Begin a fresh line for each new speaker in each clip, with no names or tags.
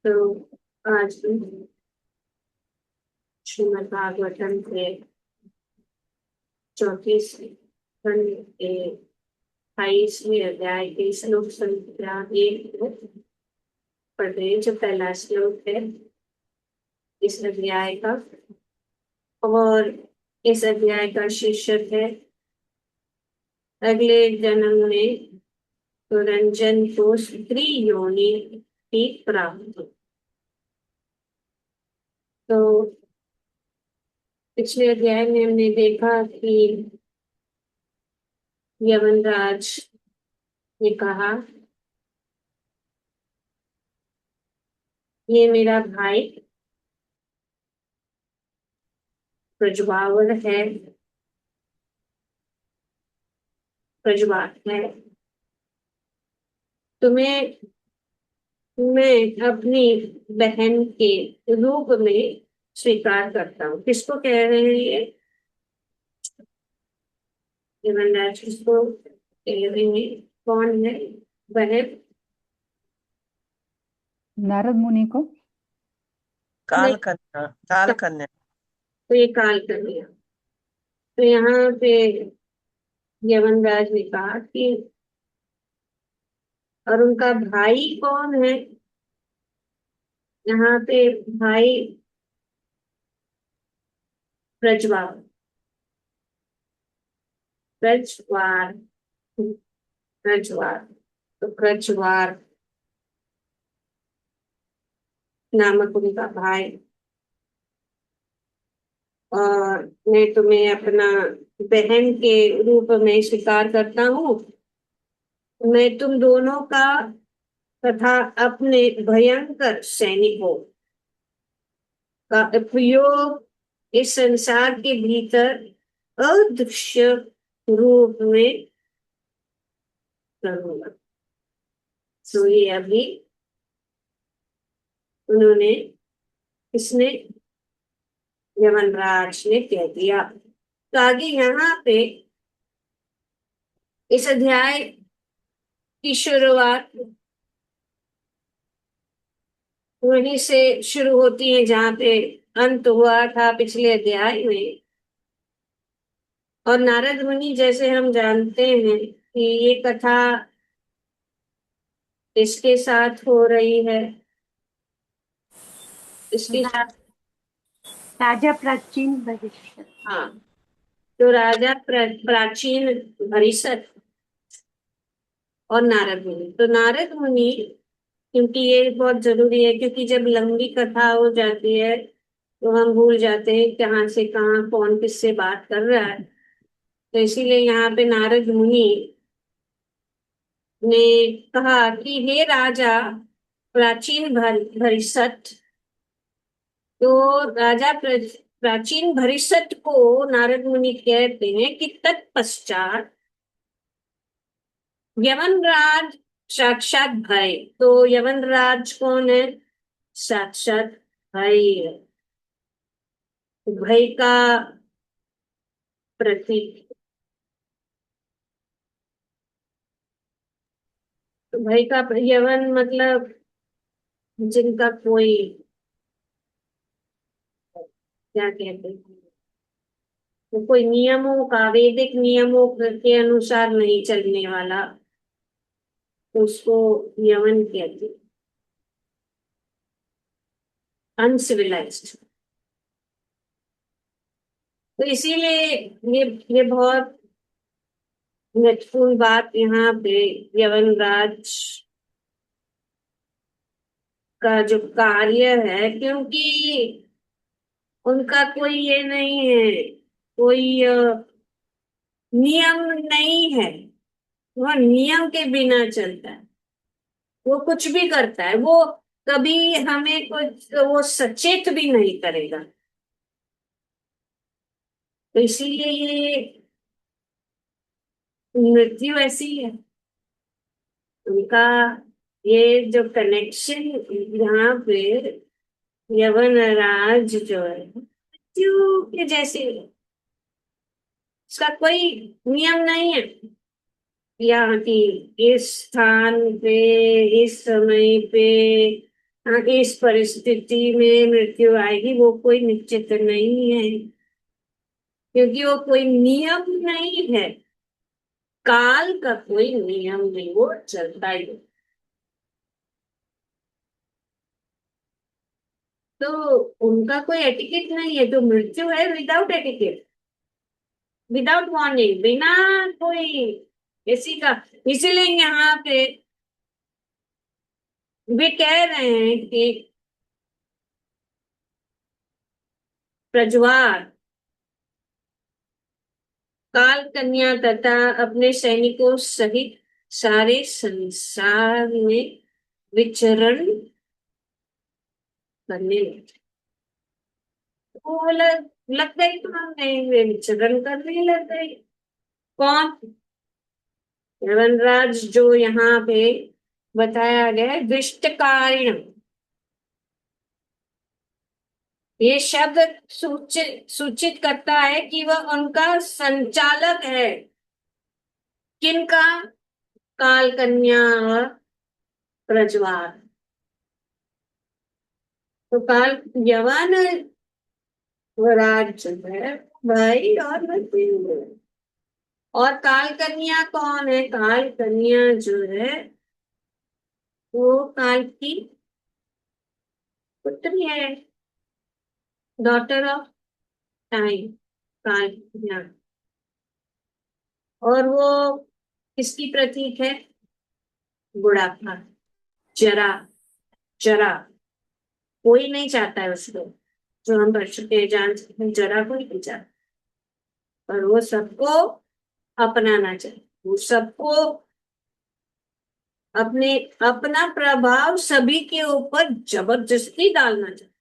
तो आज श्रीमद् भागवतम के 28वें अध्याय के श्लोक संख्या 1 पढ़ रहे हैं। जो पहला श्लोक है इस अध्याय का, और इस अध्याय का शीर्षक है अगले जन्म में रंजन को स्त्री योनि की प्राप्ति। तो पिछले अध्याय में हमने देखा कि यमनराज ने कहा ये मेरा भाई प्रज्वावर है, प्रज्वात है। तुम्हें मैं अपनी बहन के रूप में स्वीकार करता हूँ। किसको कह रहे हैं ये? यमनराज किसको कह रहे हैं? कौन है? बहन
नारद मुनि को।
नहीं,
काल कन्या, काल कन्या।
तो ये काल कन्या। तो यहाँ पे यमनराज ने कहा कि और उनका भाई कौन है? यहाँ पे भाई प्रज्वाल, प्रज्वार, प्रज्वार। तो प्रज्वार नामक उनका भाई। और मैं तुम्हें अपना बहन के रूप में स्वीकार करता हूँ। मैं तुम दोनों का तथा अपने भयंकर सैनिकों का उपयोग इस संसार के भीतर अदृश्य रूप में करूंगा। तो ये अभी उन्होंने, इसने, यमनराज ने कह दिया। तो आगे यहाँ पे इस अध्याय की शुरुआत वहीं से शुरू होती है जहाँ पे अंत हुआ था पिछले अध्याय में। और नारद मुनि, जैसे हम जानते हैं कि ये कथा इसके साथ हो रही है, इसके साथ।
राजा प्राचीन भविष्य।
हाँ, तो राजा प्राचीन भरिष्यत और नारद मुनि। तो नारद मुनि, क्योंकि ये बहुत जरूरी है, क्योंकि जब लंबी कथा हो जाती है तो हम भूल जाते हैं कहाँ से कहाँ कौन किससे बात कर रहा है। तो इसीलिए यहाँ पे नारद मुनि ने कहा कि हे राजा प्राचीन भरिष्यत। तो राजा प्राचीन भरिष्यत को नारद मुनि कहते हैं कि तत्पश्चात यमनराज साक्षात भय। तो यमनराज कौन है? साक्षात भय है, भय का प्रतीक। तो भय का यवन मतलब जिनका कोई, क्या कहते हैं, तो कोई नियमों का, वैदिक नियमों के अनुसार नहीं चलने वाला, तो उसको यवन कहते हैं, अनसिविलाइज्ड। तो इसीलिए ये बहुत महत्वपूर्ण बात यहाँ पे यवनराज का जो कार्य है, क्योंकि उनका कोई ये नहीं है, कोई नियम नहीं है। वह नियम के बिना चलता है, वो कुछ भी करता है, वो कभी हमें कुछ वो सचेत भी नहीं करेगा। तो इसीलिए ये मृत्यु ऐसी है उनका। ये जो कनेक्शन यहाँ पे यवनराज जो है मृत्यु के जैसे, इसका कोई नियम नहीं है यहाँ की, इस स्थान पे, इस समय पे हाँ, इस परिस्थिति में मृत्यु आएगी वो कोई निश्चित नहीं है, क्योंकि वो कोई नियम नहीं है। काल का कोई नियम नहीं, वो चलता ही है। तो उनका कोई एटिकेट नहीं है, तो मृत्यु है विदाउट एटिकेट, विदाउट वार्निंग, बिना कोई किसी का। इसीलिए यहाँ पे वे कह रहे हैं कि प्रज्वार काल कन्या तथा अपने सैनिकों सहित सारे संसार में विचरण करने लगे। वो लग गई तो हम नहीं, वे विचरण करने लग गई। कौन? यवनराज जो यहाँ पे बताया गया है, दुष्टकारिण, ये शब्द सूचित सूचित करता है कि वह उनका संचालक है। किनका? काल कन्या और प्रज्वार। तो काल यवन राज जो है भाई और मृत्यु, और काल कन्या कौन है? काल कन्या जो है वो काल की पुत्री है, डॉटर ऑफ टाइम, काल कन्या। और वो किसकी प्रतीक है? बुढ़ापा, जरा, जरा कोई नहीं चाहता है उसको, जो हम पढ़ चुके हैं, जान चुके हैं, जरा कोई नहीं चाहता। पर वो सबको अपनाना चाहिए, वो सबको अपने अपना प्रभाव सभी के ऊपर जबरदस्ती डालना चाहिए।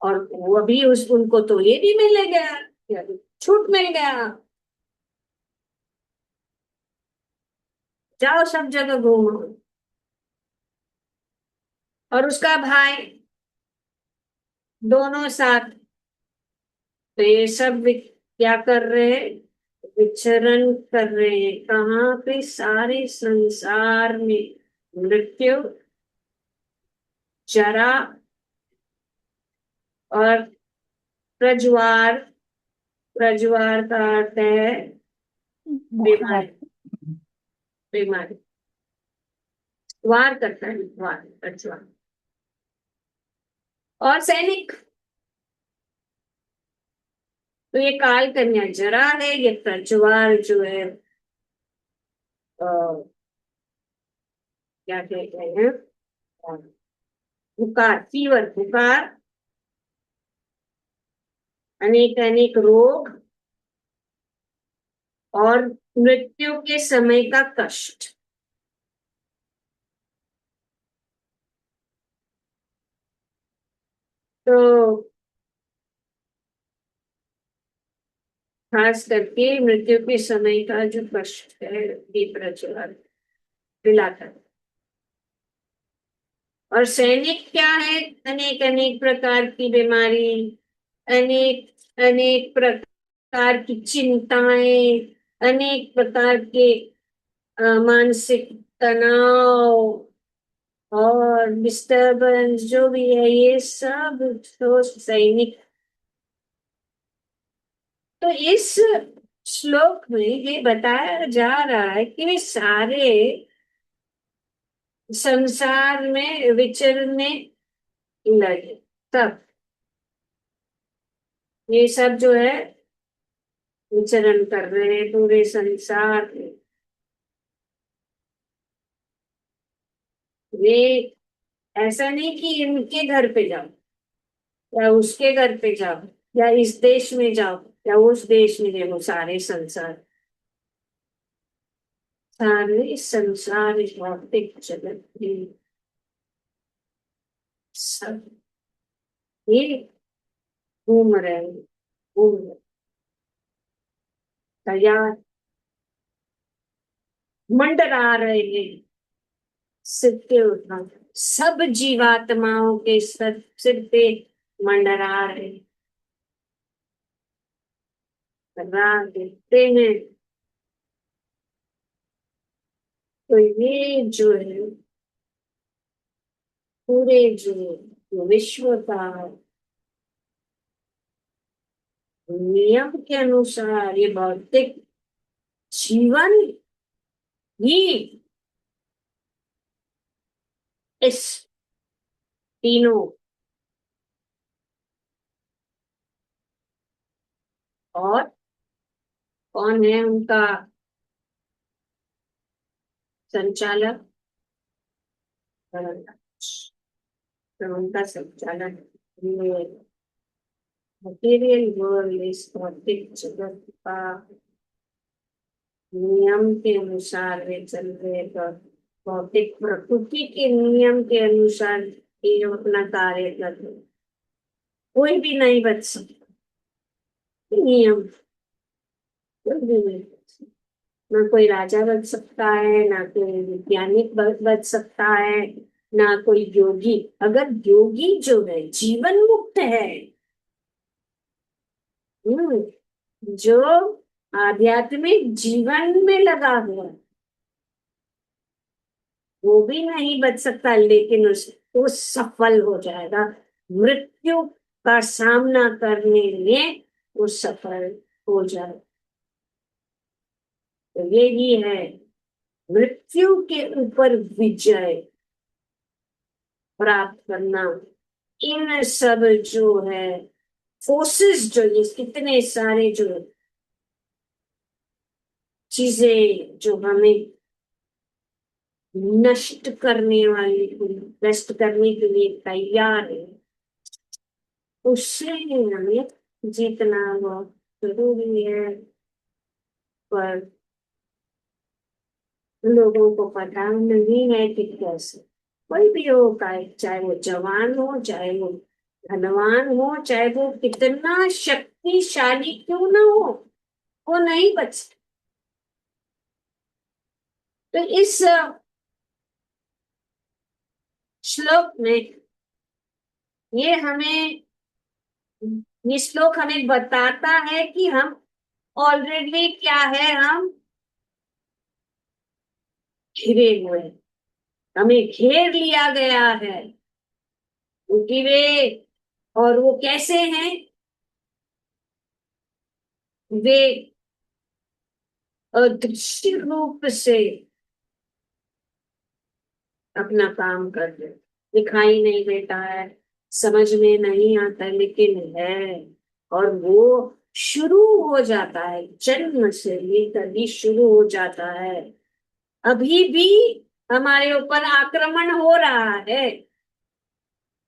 और वो भी उस उनको तो ये भी मिल गया, छूट मिल गया, जाओ सब जगह घूमो। और उसका भाई, दोनों साथ। तो ये सब क्या कर रहे हैं? विचरण कर रहे हैं। कहाँ पे? सारे संसार में मृत्यु, जरा और प्रज्वार। प्रज्वार का अर्थ है
बुखार।
बीमारी, बीमारी। वार करता है, वार, प्रज्वार। और सैनिक, तो ये काल कन्या जरा है, ये प्रज्वार जो है क्या कहते हैं, बुखार, फीवर, बुखार, अनेक अनेक रोग और मृत्यु के समय का कष्ट। तो खास करके मृत्यु के समय का जो कष्ट है ये प्रज्वल दिलाता है। और सैनिक क्या है? अनेक अनेक प्रकार की बीमारी, अनेक अनेक प्रकार की चिंताएं, अनेक प्रकार के मानसिक तनाव और डिस्टरबेंस जो भी है, ये सब तो सैनिक। तो इस श्लोक में ये बताया जा रहा है कि वे सारे संसार में विचरने लगे। तब ये सब जो है विचरण कर रहे हैं पूरे संसार में। वे ऐसा नहीं कि इनके घर पे जाओ या उसके घर पे जाओ या इस देश में जाओ या उस देश में जाओ, सारे संसार, सारे संसार इस भौतिक जगत में सब ये घूम रहे हैं, घूम रहे, तैयार, मंडरा रहे हैं सिर पे उठा, सब जीवात्माओं के सिर पे मंडरा रहे, राह देखते हैं। तो ये जो है पूरे जो विश्व का नियम के अनुसार ये भौतिक जीवन ही इस तीनों और कौन है उनका संचालक, तो उनका संचालन ये मटेरियल वर्ल्ड, इस भौतिक जगत का नियम के अनुसार वे चल रहे, तो भौतिक प्रकृति के नियम के अनुसार ये अपना कार्य कर रहे। कोई भी नहीं बच सकता, नियम कोई भी नहीं बच सकता। ना कोई राजा बच सकता है, ना कोई वैज्ञानिक बच सकता है, ना कोई योगी। अगर योगी जो है जीवन मुक्त है, जो आध्यात्मिक जीवन में लगा हुआ है, वो भी नहीं बच सकता, लेकिन वो सफल हो जाएगा। मृत्यु का सामना करने में वो सफल हो जाए। तो ये ही है मृत्यु के ऊपर विजय प्राप्त करना। इन सब जो है फोर्सेस, जो ये कितने सारे जो चीजें जो हमें नष्ट करने वाली, नष्ट करने के लिए तैयार है, उससे हमें जीतना बहुत जरूरी है। पर लोगों को पता नहीं है कि कैसे। कोई भी हो, चाहे वो जवान हो, चाहे वो धनवान हो, चाहे वो कितना शक्तिशाली क्यों ना हो, वो नहीं बचता। तो इस श्लोक में ये हमें ये श्लोक हमें बताता है कि हम ऑलरेडी क्या है, हम घिरे हुए हैं, हमें घेर लिया गया है। क्योंकि वे, और वो कैसे हैं, वे अदृश्य रूप से अपना काम कर रहे, दिखाई नहीं देता है, समझ में नहीं आता, लेकिन है। और वो शुरू हो जाता है, जन्म से लेकर ही शुरू हो जाता है। अभी भी हमारे ऊपर आक्रमण हो रहा है,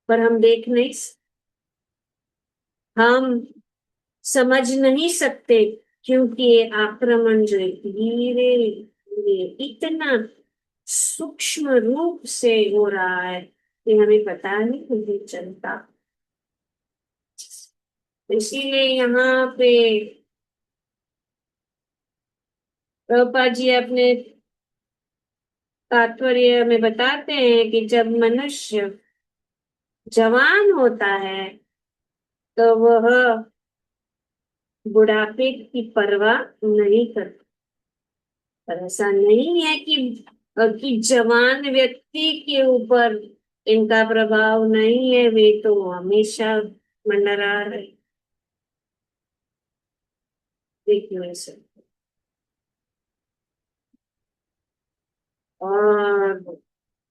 पर हम देख नहीं, हम समझ नहीं सकते, क्योंकि ये आक्रमण जो है धीरे धीरे इतना सूक्ष्म रूप से हो रहा है कि हमें पता नहीं चलता। इसीलिए यहाँ पे प्रभुपाद जी अपने तात्पर्य में बताते हैं कि जब मनुष्य जवान होता है तो वह बुढ़ापे की परवाह नहीं करता। पर ऐसा नहीं है कि जवान व्यक्ति के ऊपर इनका प्रभाव नहीं है, वे तो हमेशा मंडरा रहे। देखिए ऐसे, और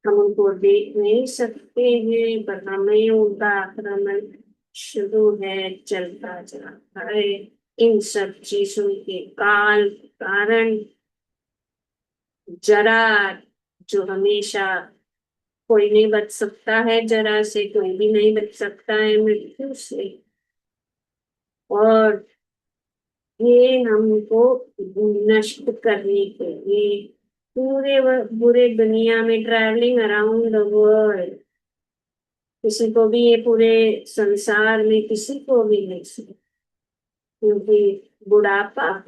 हम उनको देख नहीं सकते हैं, पर हमें उनका आक्रमण शुरू है, चलता चलता है। इन सब चीजों के काल कारण जरा, जो हमेशा, कोई नहीं बच सकता है जरा से, कोई भी नहीं बच सकता है मृत्यु से। और ये हमको नष्ट करने के लिए पूरे पूरे दुनिया में ट्रैवलिंग अराउंड द वर्ल्ड, किसी को भी, ये पूरे संसार में किसी को भी नहीं सकता, क्योंकि बुढ़ापा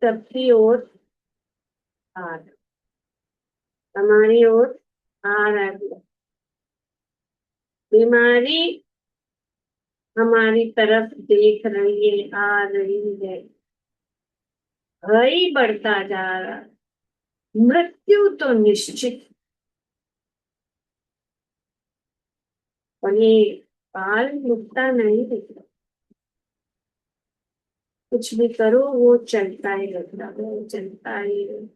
सबकी ओर आ रहा, हमारी ओर आ रहा है। बीमारी हमारी तरफ देख रही है, आ रही है, भय बढ़ता जा रहा है। मृत्यु तो निश्चित, और ये काल रुकता नहीं है। कुछ भी करो वो चलता ही रहता है, वो चलता ही रहता।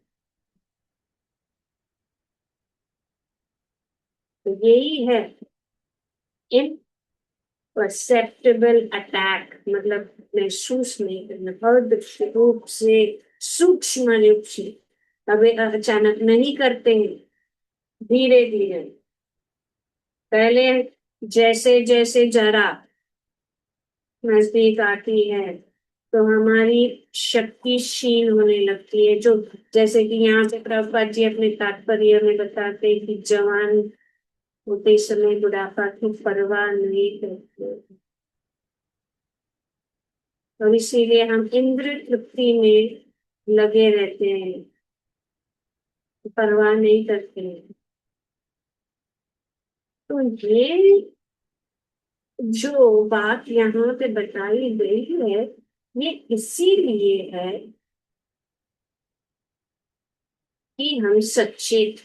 तो यही है इम्परसेप्टिबल अटैक, मतलब महसूस नहीं करना, अदृश्य रूप से, सूक्ष्म रूप से। कभी अचानक नहीं करते हैं, धीरे धीरे। पहले जैसे जैसे जरा नजदीक आती है तो हमारी शक्ति क्षीण होने लगती है, जो जैसे कि यहाँ से प्रभुपाद जी अपने तात्पर्य में बताते हैं कि जवान होते समय बुढ़ापा की परवाह नहीं करते, और इसीलिए हम इंद्र तृप्ति में लगे रहते हैं, परवाह नहीं करते हैं। तो ये जो बात यहाँ पे बताई गई है, ये इसीलिए है कि हम सचेत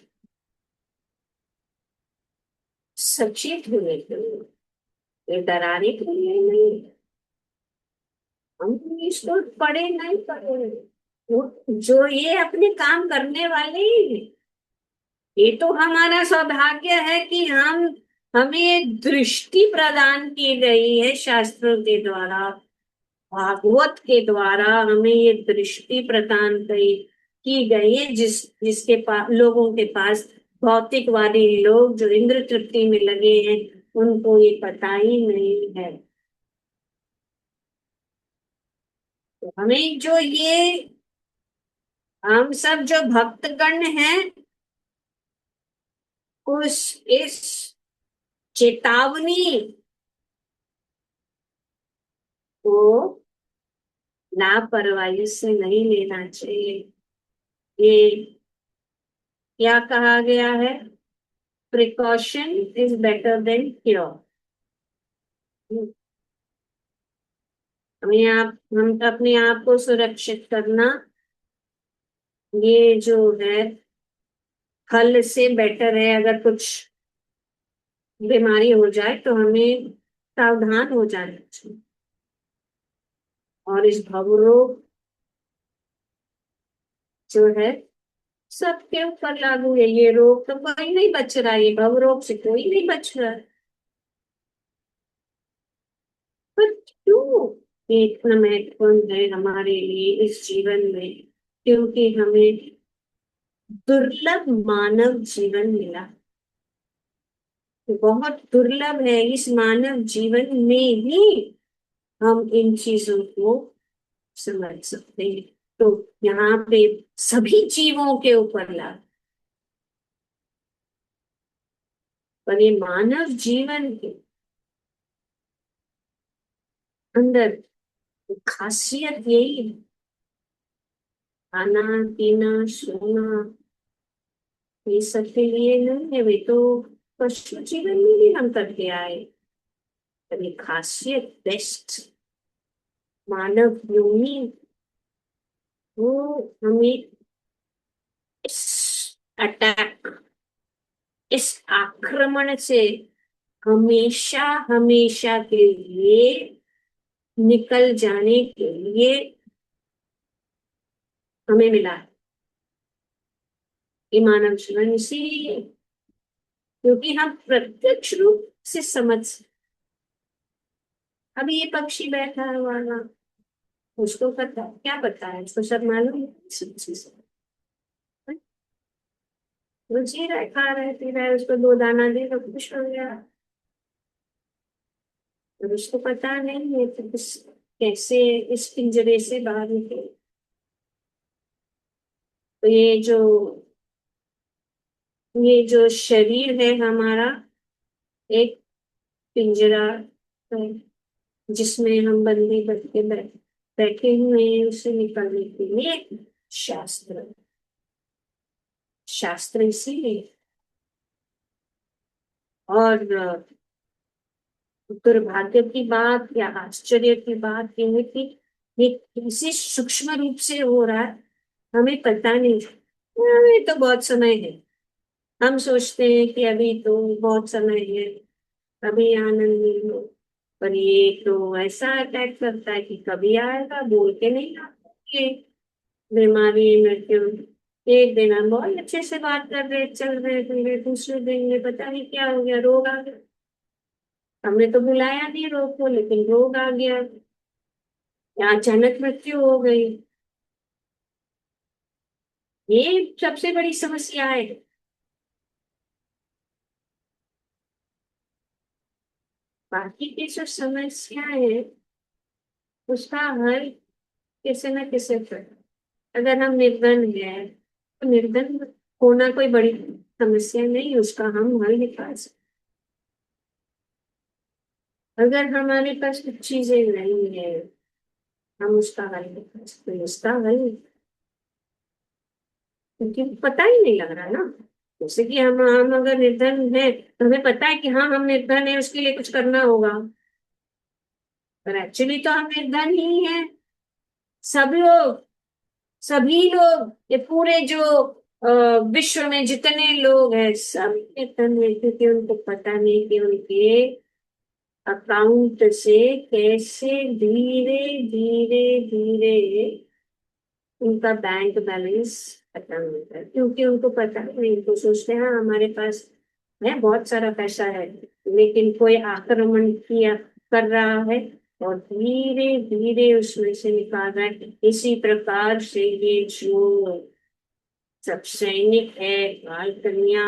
सचेत होने के लिए, ये डराने के लिए नहीं। हम इसको पढ़े नहीं पढ़े, जो ये अपने काम करने वाले ही हैं। ये तो हमारा सौभाग्य है कि हमें ये दृष्टि प्रदान की गई है शास्त्रों के द्वारा, भागवत के द्वारा हमें ये दृष्टि प्रदान की गई है, जिसके पास, लोगों के पास, भौतिकवादी लोग जो इंद्र तृप्ति में लगे हैं, उनको ये पता ही नहीं है। तो हमें जो ये, हम सब जो भक्तगण हैं, इस चेतावनी को लापरवाही से नहीं लेना चाहिए। ये क्या कहा गया है? Precaution is better than cure. हम अपने आप को सुरक्षित करना, ये जो है फल से बेटर है। अगर कुछ बीमारी हो जाए तो हमें सावधान हो जाना चाहिए। और इस भवरोग जो है सबके ऊपर लागू है। ये रोग तो कोई नहीं बच रहा, ये भवरोग से कोई नहीं बच रहा। पर क्यों ये इतना महत्वपूर्ण है हमारे लिए इस जीवन में? क्योंकि हमें दुर्लभ मानव जीवन मिला, बहुत दुर्लभ है। इस मानव जीवन में ही हम इन चीजों को समझ सकते हैं। तो यहाँ पे सभी जीवों के ऊपर लागू, पर ये मानव जीवन के अंदर खासियत यही है, खाना पीना सोना ये सब के लिए नहीं है, वे तो पशु जीवन में भी हम करके आए। पर ये खासियत बेस्ट मानव योनि, वो हमें इस अटैक, इस आक्रमण से हमेशा हमेशा के लिए निकल जाने के लिए हमें मिला है। ये मानव जीवन इसीलिए, क्योंकि हम प्रत्यक्ष रूप से समझ। अभी ये पक्षी बैठा हुआ ना, उसको पता क्या पता है? उसको सब मालूम है, सब चीज़। वो जी रहा है, खा रहा है, पी रहा है, उसको दो दाना दे तो खुश हो गया। और उसको पता नहीं है तो कैसे इस पिंजरे से बाहर निकले। तो ये जो शरीर है हमारा, एक पिंजरा है जिसमें हम बंदी बन के बैठे हुए हैं। उससे निकलने के लिए शास्त्र, शास्त्र इसीलिए। और दुर्भाग्य की बात या आश्चर्य की बात यह है कि ये किसी सूक्ष्म रूप से हो रहा है, हमें पता नहीं। अभी तो बहुत समय है, हम सोचते हैं कि अभी तो बहुत समय है, कभी आनंद नहीं हो। पर ये तो ऐसा अटैक करता है कि कभी आएगा, बोल के नहीं आता ये बीमारी मृत्यु। एक दिन हम बहुत अच्छे से बात कर रहे, चल रहे थे, दूसरे दिन में पता नहीं क्या हो गया, रोग आ गया। हमने तो बुलाया नहीं रोग को, लेकिन रोग आ गया, या अचानक मृत्यु हो गई। ये सबसे बड़ी समस्या है। बाकी की जो समस्या है उसका हल किसी न किसी पर, अगर हम निर्धन हैं तो निर्धन होना कोई बड़ी समस्या नहीं, उसका हम हल निकाल सकते। अगर हमारे पास कुछ चीजें नहीं है, हम उसका हल निकाल सकते हैं। उसका हल क्योंकि पता ही नहीं लग रहा ना। जैसे कि हम अगर निर्धन है तो हमें पता है कि हाँ हम निर्धन है, उसके लिए कुछ करना होगा, पर एक्चुअली तो हम निर्धन ही है। सब लोग, सभी लोग, ये पूरे जो विश्व में जितने लोग हैं सब निर्धन है, क्योंकि उनको पता नहीं कि उनके अकाउंट से कैसे धीरे धीरे धीरे उनका बैंक बैलेंस खत्म होता है। क्योंकि उनको पता नहीं, तो सोचते हैं हाँ हमारे पास है, बहुत सारा पैसा है, लेकिन कोई आक्रमण किया कर रहा है और धीरे धीरे उसमें से निकाल रहा है। इसी प्रकार से ये जो सब सैनिक है, बाल कन्या,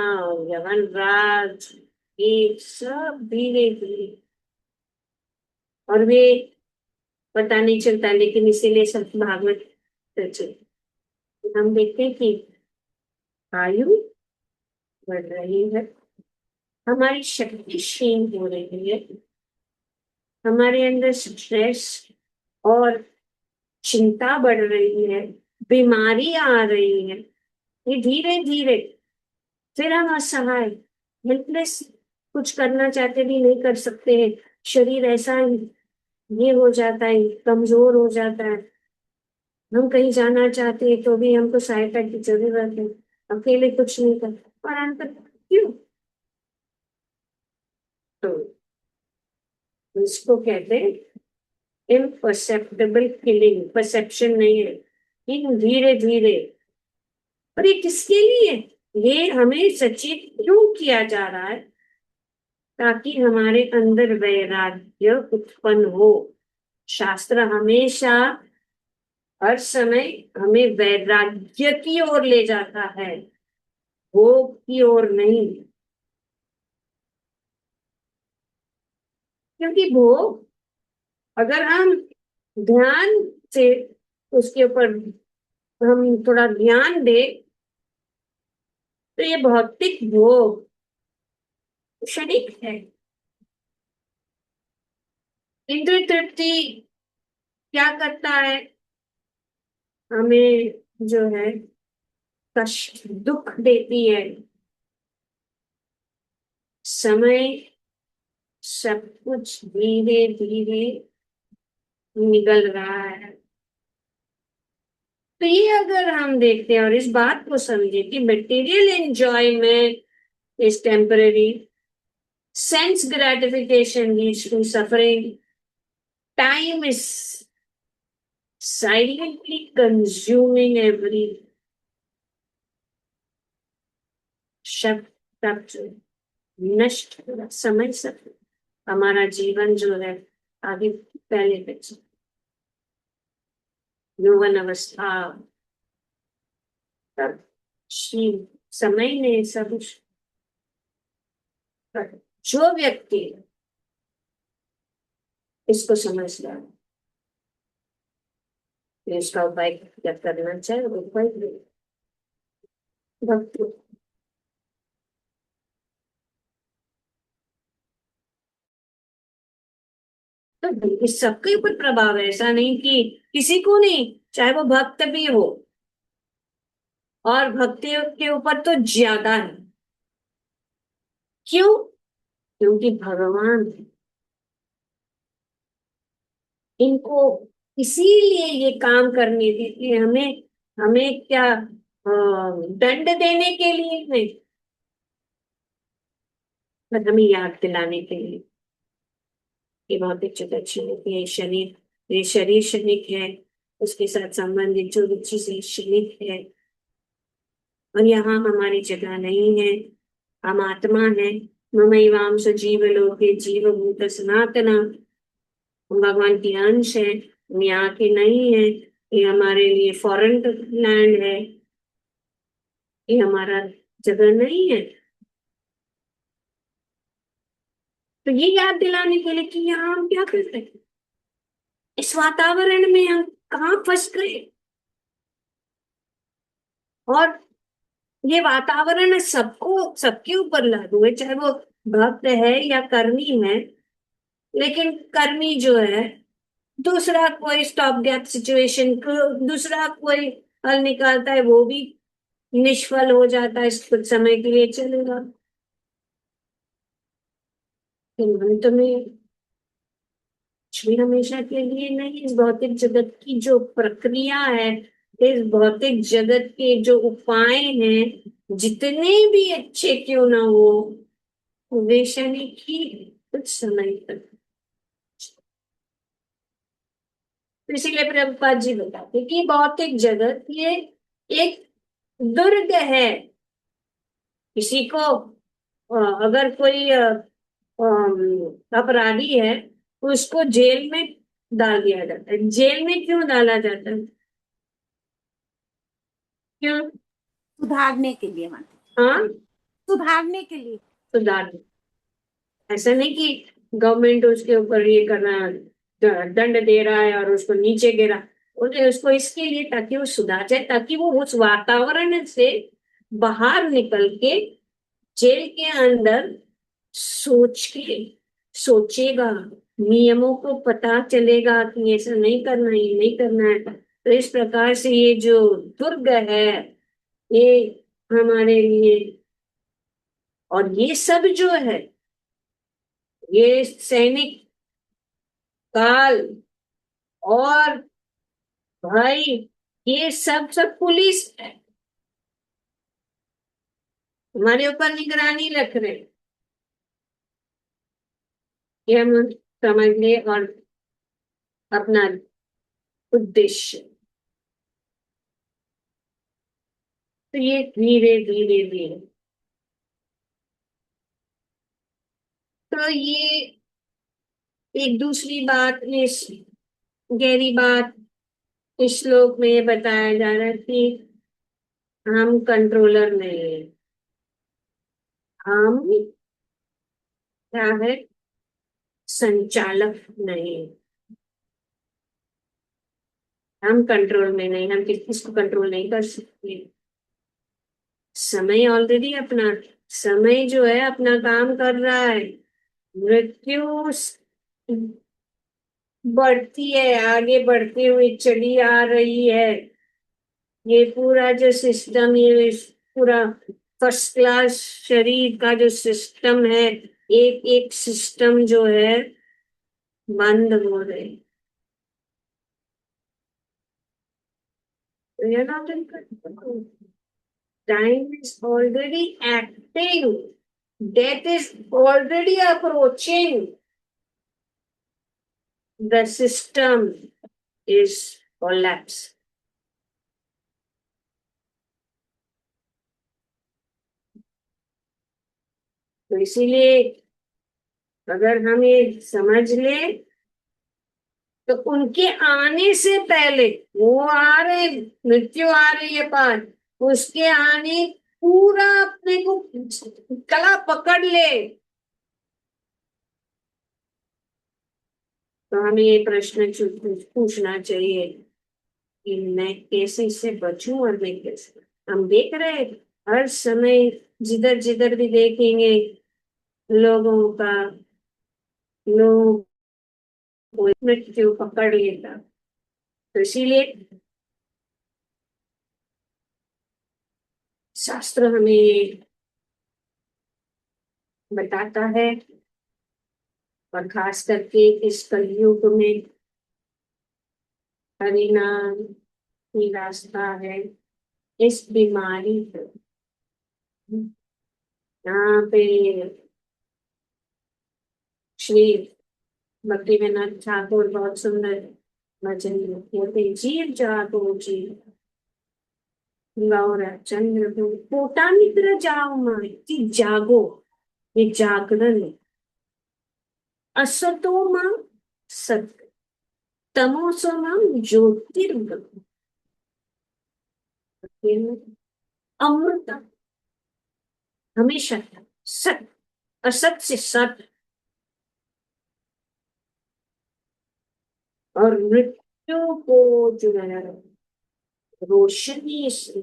यवन राज, ये सब धीरे धीरे, और वे पता नहीं चलता, लेकिन इसीलिए सब भागवत रचित। हम देखते हैं कि आयु बढ़ रही है, हमारी शक्ति क्षीण हो रही है, हमारे अंदर स्ट्रेस और चिंता बढ़ रही है, बीमारी आ रही है, ये धीरे धीरे। फिर हम असहाय, हेल्पलेस, कुछ करना चाहते भी नहीं कर सकते हैं। शरीर ऐसा ही ये हो जाता है, कमजोर हो जाता है। हम कहीं जाना चाहते हैं तो भी हमको सहायता की जरूरत है, अकेले कुछ नहीं कर। और अंतर क्यों? तो इसको कहते हैं इम्परसेप्टेबल किलिंग। परसेप्शन नहीं है, ये धीरे धीरे। और ये किसके लिए? ये हमें सचेत क्यों किया जा रहा है? ताकि हमारे अंदर वैराग्य उत्पन्न हो। शास्त्र हमेशा हर समय हमें वैराग्य की ओर ले जाता है, भोग की ओर नहीं। क्योंकि भोग, अगर हम ध्यान से उसके ऊपर हम थोड़ा ध्यान दे, तो ये भौतिक भोग क्षणिक है। इंद्रिय तृप्ति क्या करता है? हमें जो है कष्ट, दुख देती है। समय सब कुछ धीरे धीरे निगल रहा है। तो ये अगर हम देखते हैं और इस बात को समझे कि material enjoyment is temporary, sense gratification leads to suffering, time is silently consuming every शब्द तत्व, नष्ट हो रहा। समय सब हमारा जीवन जो है आगे पहले बच्चे यौवन अवस्था, तब शील समय ने सब जो व्यक्ति इसको समझता है, तो इसका उपाय क्या करना चाहिए? उपाय भक्ति। तो इस सबके ऊपर प्रभाव है, ऐसा नहीं कि किसी को नहीं, चाहे वो भक्त भी हो, और भक्ति के ऊपर तो ज्यादा है। क्यों? क्योंकि भगवान इनको इसीलिए ये काम करने देते हैं। हमें हमें क्या दंड देने के लिए नहीं, पर हमें याद दिलाने के लिए ये भौतिक जगत क्षणिक है, ये शरीर क्षणिक है, उसके साथ संबंधित जो भी चीजें क्षणिक है, और यहाँ हमारी जगह नहीं है। हम आत्मा है। ममैवांश जीव लोके जीव भूत सनातना। हम भगवान की अंश है, हम यहाँ के नहीं है। ये हमारे लिए फॉरेन लैंड है, ये हमारा जगह नहीं है। तो ये याद दिलाने के लिए कि यहाँ हम क्या कर रहे हैं, इस वातावरण में हम कहाँ फंस गए। और ये वातावरण सबको, सबके ऊपर लागू है, चाहे वो भक्त है या कर्मी है। लेकिन कर्मी जो है, दूसरा कोई स्टॉप गैप सिचुएशन को दूसरा कोई हल निकालता है, वो भी निष्फल हो जाता है, कुछ समय के लिए चलेगा। लेकिन तुम्हें कुछ भी हमेशा के लिए नहीं। इस भौतिक जगत की जो प्रक्रिया है, इस भौतिक जगत के जो उपाय हैं, जितने भी अच्छे क्यों ना हो, वे क्षणिक ही कुछ समय तक। तो इसीलिए प्रभुपाद जी बताते कि भौतिक जगत ये एक दुर्ग है। किसी को अगर कोई अपराधी है, उसको जेल में डाल दिया जाता है। जेल में क्यों डाला जाता है? क्यों?
सुधारने के लिए माता,
हाँ,
सुधारने के लिए।
सुधार। ऐसा नहीं कि गवर्नमेंट उसके ऊपर ये करना, दंड दे रहा है और उसको नीचे गिरा। उसको इसके लिए ताकि वो सुधार जाए, ताकि वो उस वातावरण से बाहर निकल के जेल के अंदर सोच के सोचेगा, नियमों को पता चलेगा कि ऐसा नहीं करना, ये नहीं करना है। तो इस प्रकार से ये जो दुर्ग है, ये हमारे लिए, और ये सब जो है, ये सैनिक काल और भाई, ये सब सब पुलिस है, हमारे ऊपर निगरानी रख रहे। ये हम समझ ले, और अपना उद्देश्य। तो ये धीरे धीरे धीरे, तो ये एक दूसरी बात, इस गहरी बात इस श्लोक में ये बताया जा रहा है कि हम कंट्रोलर नहीं है। हम क्या है? संचालक नहीं। हम कंट्रोल में नहीं, हम किसको कंट्रोल नहीं कर सकते। समय ऑलरेडी अपना, समय जो है अपना काम कर रहा है। मृत्यु बढ़ती है, आगे बढ़ती हुई चली आ रही है। ये पूरा जो सिस्टम, ये पूरा फर्स्ट क्लास शरीर का जो सिस्टम है, एक एक सिस्टम जो है बंद हो रहे। तो you're not in control. Time is already acting. Death is already approaching. The system is collapse. तो इसीलिए अगर हम ये समझ ले, तो उनके आने से पहले, वो आ रहे, मृत्यु आ रही है पास, उसके आने पूरा अपने को कला पकड़ ले। तो हमें ये प्रश्न पूछना चाहिए कि मैं कैसे इससे बचूं, और मैं कैसे। हम देख रहे हैं हर समय, जिधर जिधर भी देखेंगे, लोगों का, लोग को मृत्यु पकड़ लेता। तो इसीलिए शास्त्र हमें बताता है, और खास करके इस कलयुग में हरिनाम ही रास्ता है इस बीमारी को। यहाँ पे श्री भक्तिविनोद ठाकुर बहुत सुंदर भजन होते, जीव जागो जीव गौरा चंद्र पोटा निद्र जाओ माए कि जागो, ये जागरण है। असतो मां सत्य, तमोसो मां ज्योतिर्गमय, अमृत हमेशा सत्य, असत से सत्य, और मृत्यु को जो है रोशनी से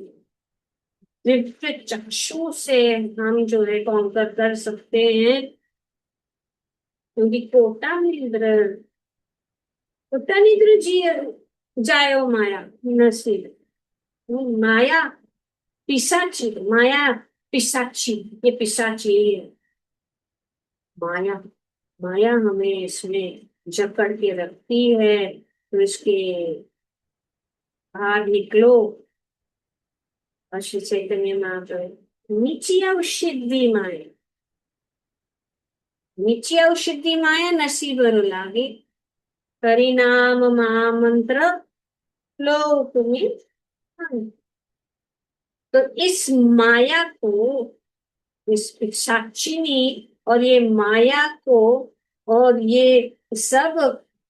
दिव्य चक्षु से हम जो है कॉन्कर कर सकते हैं, क्योंकि कोटा निद्र जी जायो माया नसीब, माया पिशाची, माया पिशाची, ये पिशाची है माया। माया हमें इसमें जकड़ के रखती है, तो इसके बाहर निकलो। और श्री चैतन्य महाप्रभु नीची औषधि माया, नीची औषधि माया नसीबर लागे, परिणाम महामंत्र लो तुम्हें। तो इस माया को, इस पिशाचिनी और ये माया को, और ये सब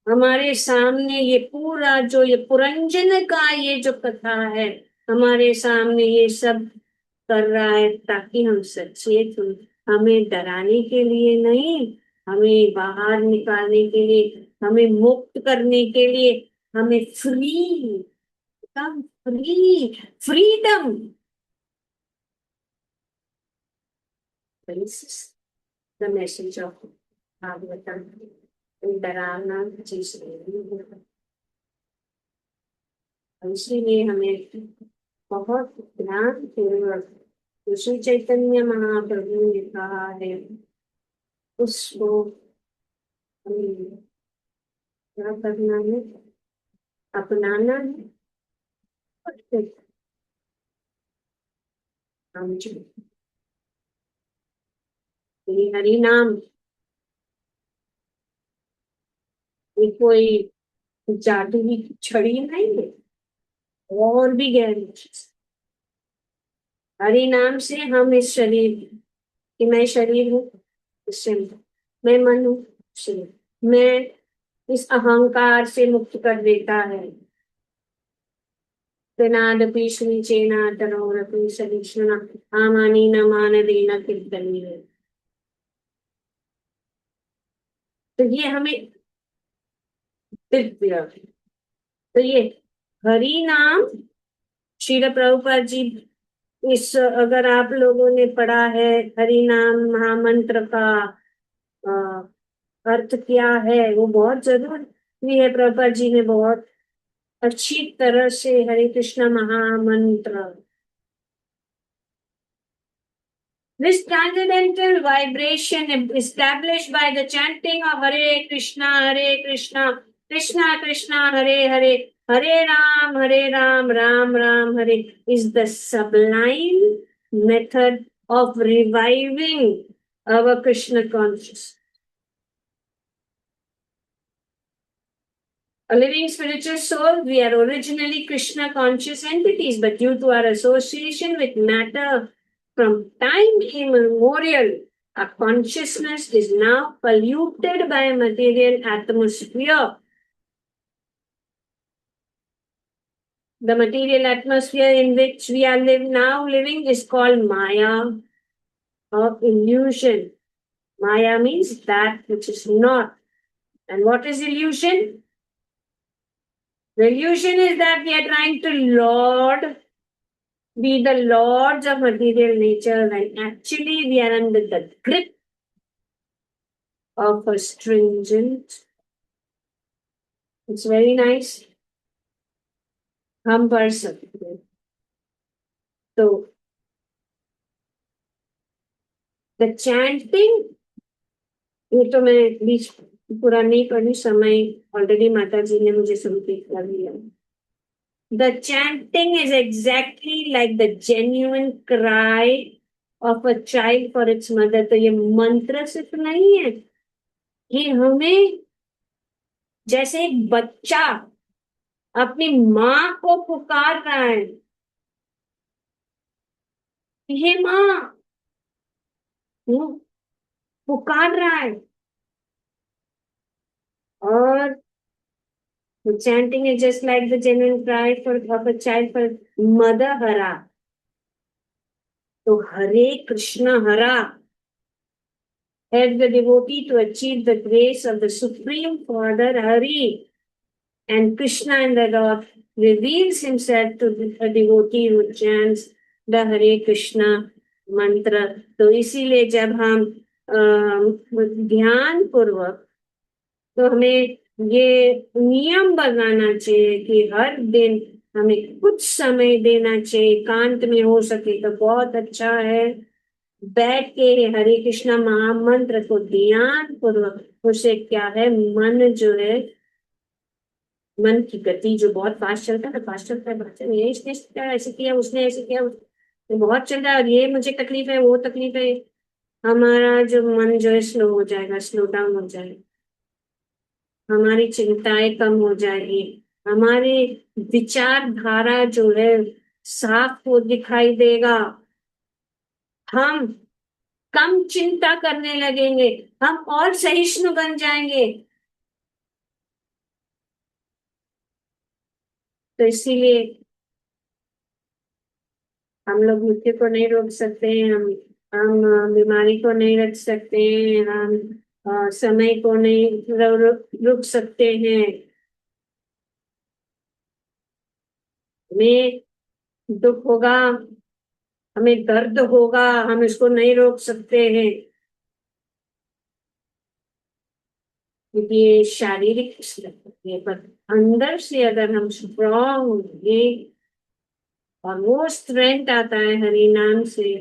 हमारे सामने, ये पूरा जो ये पुरंजन का ये जो कथा है हमारे सामने ये सब कर रहा है, ताकि हम सचेत हों। हमें डराने के लिए नहीं, हमें बाहर निकालने के लिए, हमें मुक्त करने के लिए, हमें freedom. This is the message of Bhagavatam. डराना चीज नहीं है। इसीलिए हमें बहुत ध्यान पूर्वक श्री चैतन्य महाप्रभु ने कहा है उसको हमें क्या करना है, अपनाना है, और फिर हम हरि नाम ये कोई जादुई छड़ी नहीं है, और भी गहरी चीज। हरि नाम से हम इस शरीर कि मैं शरीर हूँ, इससे मैं मन हूँ, मैं इस अहंकार से मुक्त कर देता है। नादपि श्री चेना तरोरपि सरीक्षणा आमानी न मान देना कीर्तनी है। तो ये हमें दिव्य, तो ये हरि नाम, श्रील प्रभुपाद जी, इस अगर आप लोगों ने पढ़ा है हरि नाम महामंत्र का अर्थ क्या है, वो बहुत जरूरी है। प्रभुपाद जी ने बहुत अच्छी तरह से हरे कृष्ण महामंत्र, this transcendental vibration established by the chanting of Hare Krishna, Krishna Krishna, Hare Hare, Hare Ram, Ram Ram, Hare, is the sublime method of reviving our Krishna consciousness. A living spiritual soul, we are originally Krishna conscious entities, but due to our association with matter from time immemorial, our consciousness is now polluted by a material atmosphere. The material atmosphere in which we are now living is called Maya, or illusion. Maya means that which is not. And what is illusion? The illusion is that we are trying to be the lords of material nature, when actually we are under the grip of a stringent. It's very nice. हम पढ़ सकते हैं। तो the chanting, ये तो मैं बीच पूरा नहीं पढ़ी, समय ऑलरेडी माता जी ने मुझे संकेत कर दिया। The chanting is exactly like the genuine cry of a child for its mother. तो ये मंत्र सिर्फ नहीं है, कि हमें जैसे एक बच्चा अपनी माँ को पुकार रहा है, हे माँ, वो पुकार रहा है, और chanting is just like the genuine cry for of a child for mother हरा। तो हरे कृष्ण हरा help the devotee to achieve the grace of the Supreme Father Hari, and Krishna in the Lord reveals himself to a devotee who chants the Hare Krishna मंत्र। तो इसीलिए जब हम ध्यान पूर्वक, तो हमें ये नियम बनाना चाहिए कि हर दिन हमें कुछ समय देना चाहिए, एकांत में हो सके तो बहुत अच्छा है, बैठ के हरे कृष्णा महामंत्र को ध्यान पूर्वक। उसे क्या है, मन जो है, मन की गति जो बहुत फास्ट चलता है, फास्ट चलता है, बच्चे ने इसने ऐसे किया, उसने ऐसे किया, तो बहुत चल रहा है, और ये मुझे तकलीफ है, वो तकलीफ है। हमारा जो मन जो है स्लो हो जाएगा, स्लो डाउन हो जाएगा, हमारी चिंताएं कम हो जाएगी, हमारे विचारधारा जो है साफ हो दिखाई देगा, हम कम चिंता करने लगेंगे, हम और सहिष्णु बन जाएंगे। तो इसीलिए हम लोग मृत्यु को नहीं रोक सकते हैं, हम बीमारी को नहीं रख सकते हैं, हम समय को नहीं रुक सकते हैं, हमें दुख होगा, हमें दर्द होगा, हम इसको नहीं रोक सकते हैं, क्योंकि ये शारीरिक है, पर अंदर से अगर हम स्ट्रॉन्ग होंगे, और वो स्ट्रेंथ आता है हरि नाम से,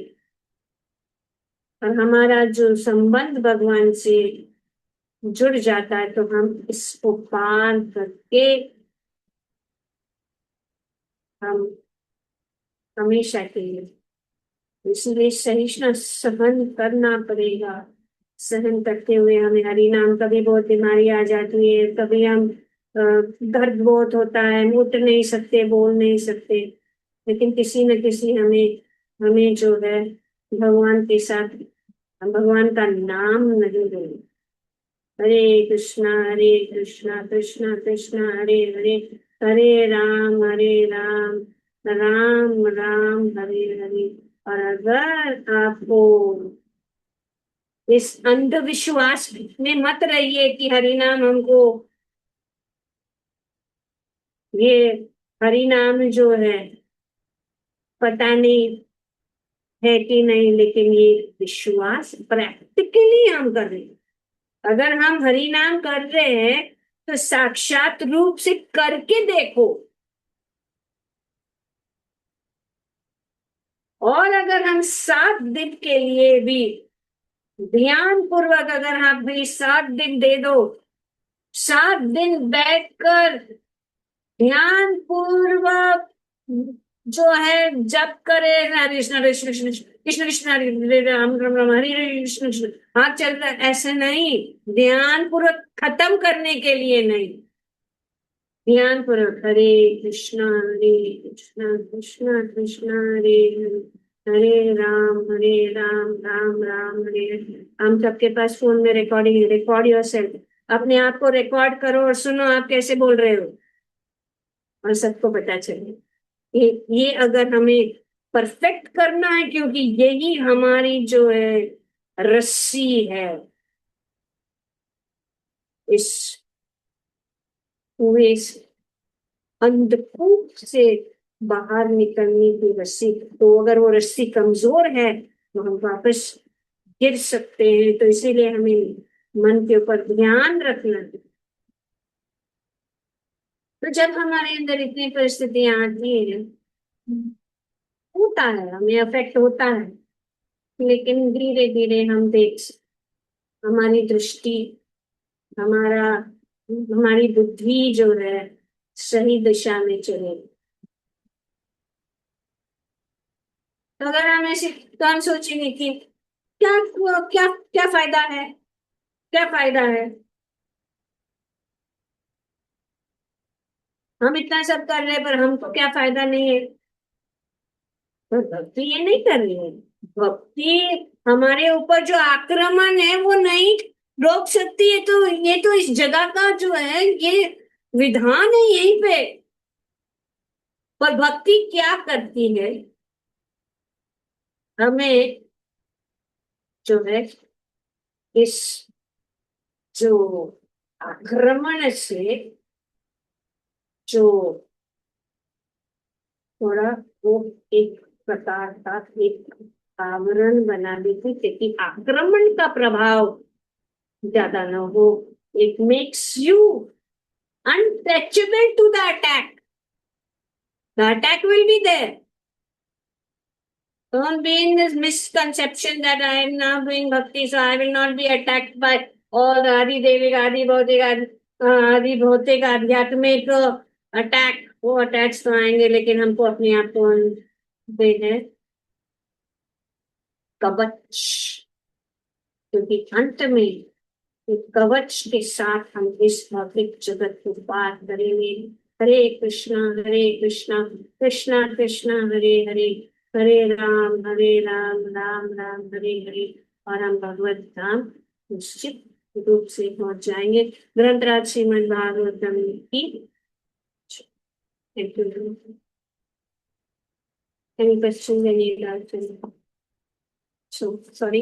और हमारा जो संबंध भगवान से जुड़ जाता है, तो हम इसको पार करके हम हमेशा के लिए, इसलिए सहिष्णु सहन करना पड़ेगा। सहन करते हुए हमें हरि नाम, कभी बहुत बीमारी आ जाती है, कभी हम दर्द बहुत होता है, हम उठ नहीं सकते, बोल नहीं सकते, लेकिन किसी न किसी हमें हमें जो है भगवान के साथ, हम भगवान का नाम नहीं लेंगे। हरे कृष्णा कृष्णा कृष्णा हरे हरे, हरे राम राम राम हरे हरे। और अगर आपको इस अंधविश्वास में मत रहिए कि हरि नाम हमको, ये हरि नाम जो है पता नहीं है कि नहीं, लेकिन ये विश्वास प्रैक्टिकली हम कर रहे हैं। अगर हम हरि नाम कर रहे हैं तो साक्षात रूप से करके देखो, और अगर हम 7 दिन के लिए भी ध्यान पूर्वक, अगर आप भी 7 दिन दे दो, 7 दिन बैठकर ध्यान पूर्वक जो है जप करे, हरे कृष्ण कृष्ण कृष्ण कृष्ण कृष्ण हरे राम राम राम हरे हरे कृष्ण कृष्ण, हाथ चल रहा है, ऐसे नहीं, ध्यान पूर्वक खत्म करने के लिए नहीं, ध्यान पूर्वक हरे कृष्ण कृष्ण कृष्ण हरे हरे, हरे राम राम राम हरे हरे। हम सबके पास फोन में रिकॉर्डिंग है, रिकॉर्ड योरसेल्फ, अपने आप को रिकॉर्ड करो और सुनो आप कैसे बोल रहे हो, और सबको पता चले। ये अगर हमें परफेक्ट करना है, क्योंकि यही हमारी जो है रस्सी है, इस पूरे अंधकूप से बाहर निकलने की रस्सी। तो अगर वो रस्सी कमजोर है तो हम वापस गिर सकते हैं, तो इसीलिए हमें मन के ऊपर ध्यान रखना है। तो जब हमारे अंदर इतनी परिस्थितियां आती है, होता है, हमें अफेक्ट होता है, लेकिन धीरे धीरे हम हमारी दृष्टि, हमारा हमारी बुद्धि जो है सही दिशा में चले। तो अगर हम ऐसे, तो हम सोचेंगे कि क्या क्या क्या फायदा है, क्या फायदा है? हम इतना सब कर रहे हैं पर हमको क्या फायदा नहीं है? तो भक्ति ये नहीं कर रही है। भक्ति हमारे ऊपर जो आक्रमण है वो नहीं रोक सकती है। तो ये तो इस जगह का जो है ये विधान है यहीं पे। पर भक्ति क्या करती है? हमें जो है इस जो आक्रमण से जो थोड़ा वो एक प्रकार का एक आवरण बना देती ताकि आक्रमण का प्रभाव ज्यादा न हो। It makes you untouchable to the attack. The attack will be there. Don't be in this misconception that I am now doing bhakti, so I will not be attacked by all the Adi Devik, Adi Bhautik, Adi Bhautik, आध्यात्मिक attack. वो attacks तो आएंगे लेकिन हमको अपने आप को दे है कवच, क्योंकि अंत में एक कवच के साथ हम इस भौतिक जगत को पार करेंगे। हरे कृष्णा कृष्णा कृष्णा हरे हरे, हरे राम राम राम हरे हरे। और हम भगवत धाम निश्चित रूप से पहुंच जाएंगे। ग्रंथराज श्रीमद् भागवतम की। Thank you. Any questions? Any doubts? So sorry.